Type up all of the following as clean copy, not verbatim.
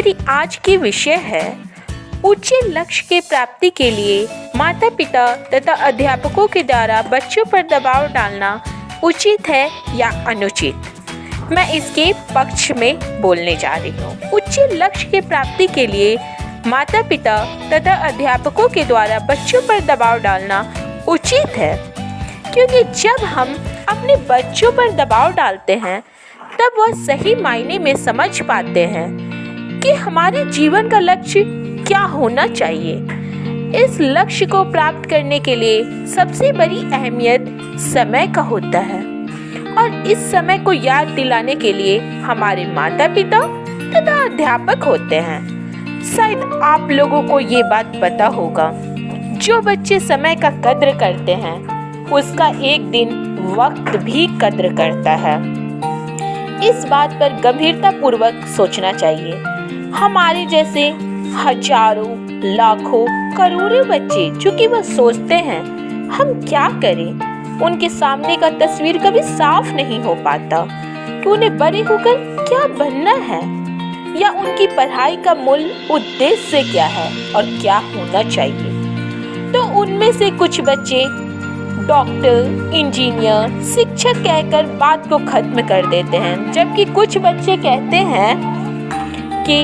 मेरी आज की विषय है उच्च लक्ष्य की प्राप्ति के लिए माता पिता तथा अध्यापकों के द्वारा बच्चों पर दबाव डालना उचित है या अनुचित। मैं इसके पक्ष में बोलने जा रही हूँ। उच्च लक्ष्य की प्राप्ति के लिए माता पिता तथा अध्यापकों के द्वारा बच्चों पर दबाव डालना उचित है, क्योंकि जब हम अपने बच्चों पर दबाव डालते हैं तब वह सही मायने में समझ पाते हैं कि हमारे जीवन का लक्ष्य क्या होना चाहिए। इस लक्ष्य को प्राप्त करने के लिए सबसे बड़ी अहमियत समय का होता है और इस समय को याद दिलाने के लिए हमारे माता पिता तथा अध्यापक होते हैं। शायद आप लोगों को ये बात पता होगा, जो बच्चे समय का कद्र करते हैं उसका एक दिन वक्त भी कद्र करता है। इस बात पर गंभीरता पूर्वक सोचना चाहिए। हमारे जैसे हजारों लाखों करोड़ों बच्चे जो कि वह सोचते हैं हम क्या करें, उनके सामने का तस्वीर कभी साफ नहीं हो पाता कि उन्हें बड़े होकर क्या बनना है या उनकी पढ़ाई का मूल उद्देश्य क्या है और क्या होना चाहिए। तो उनमें से कुछ बच्चे डॉक्टर, इंजीनियर, शिक्षक कहकर बात को खत्म कर देते हैं, जबकि कुछ बच्चे कहते हैं कि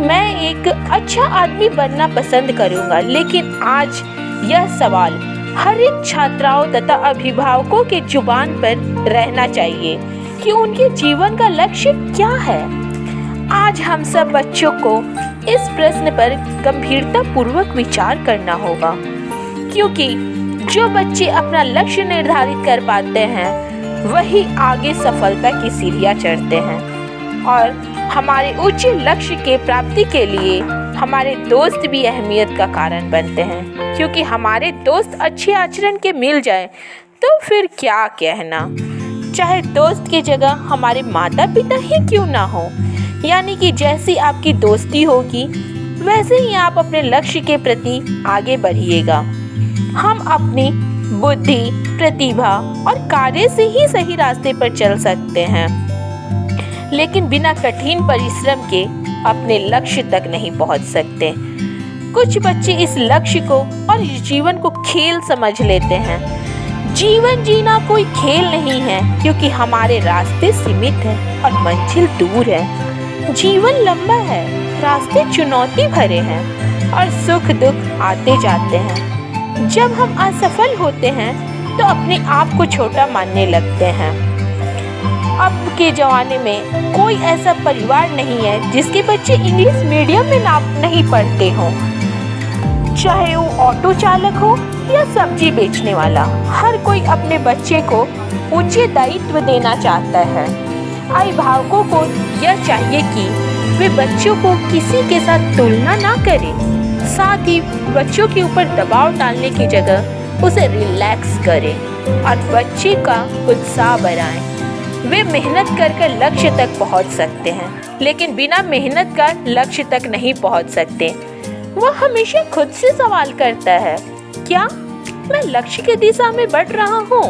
मैं एक अच्छा आदमी बनना पसंद करूंगा। लेकिन आज यह सवाल हर एक छात्राओं तथा अभिभावकों के जुबान पर रहना चाहिए कि उनके जीवन का लक्ष्य क्या है। आज हम सब बच्चों को इस प्रश्न पर गंभीरता पूर्वक विचार करना होगा, क्योंकि जो बच्चे अपना लक्ष्य निर्धारित कर पाते हैं वही आगे सफलता की सीढ़ियां चढ़ते हैं। और हमारे उच्च लक्ष्य के प्राप्ति के लिए हमारे दोस्त भी अहमियत का कारण बनते हैं, क्योंकि हमारे दोस्त अच्छे आचरण के मिल जाए तो फिर क्या कहना। चाहे दोस्त की जगह हमारे माता पिता ही क्यों ना हो, यानी कि जैसी आपकी दोस्ती होगी वैसे ही आप अपने लक्ष्य के प्रति आगे बढ़िएगा। हम अपनी बुद्धि, प्रतिभा और कार्य से ही सही रास्ते पर चल सकते हैं, लेकिन बिना कठिन परिश्रम के अपने लक्ष्य तक नहीं पहुंच सकते। कुछ बच्चे इस लक्ष्य को और इस जीवन को खेल समझ लेते हैं। जीवन जीना कोई खेल नहीं है, क्योंकि हमारे रास्ते सीमित हैं और मंजिल दूर है। जीवन लंबा है, रास्ते चुनौती भरे हैं और सुख दुख आते जाते हैं। जब हम असफल होते हैं तो अपने आप को छोटा मानने लगते हैं। अब के ज़माने में कोई ऐसा परिवार नहीं है जिसके बच्चे इंग्लिश मीडियम में नहीं पढ़ते हों, चाहे वो ऑटो चालक हो या सब्जी बेचने वाला। हर कोई अपने बच्चे को उच्च दायित्व देना चाहता है। अभिभावकों को यह चाहिए कि वे बच्चों को किसी के साथ तुलना ना करें, साथ ही बच्चों के ऊपर दबाव डालने की जगह उसे रिलैक्स करें और बच्चे का उत्साह बढ़ाएं। वे मेहनत कर लक्ष्य तक पहुंच सकते हैं, लेकिन बिना मेहनत का लक्ष्य तक नहीं पहुंच सकते। वह हमेशा खुद से सवाल करता है, क्या मैं लक्ष्य की दिशा में बढ़ रहा हूँ?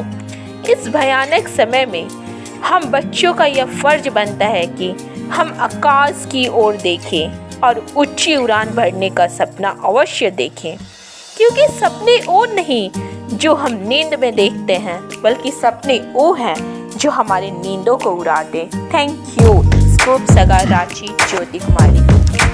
इस भयानक समय में हम बच्चों का यह फर्ज बनता है कि हम आकाश की ओर देखें और ऊंची उड़ान भरने का सपना अवश्य देखें, क्योंकि सपने वो नहीं जो हम नींद में देखते हैं, बल्कि सपने वो हैं जो हमारे नींदों को उड़ा दे। Thank you. स्कूप सगा रांची ज्योति कुमारी।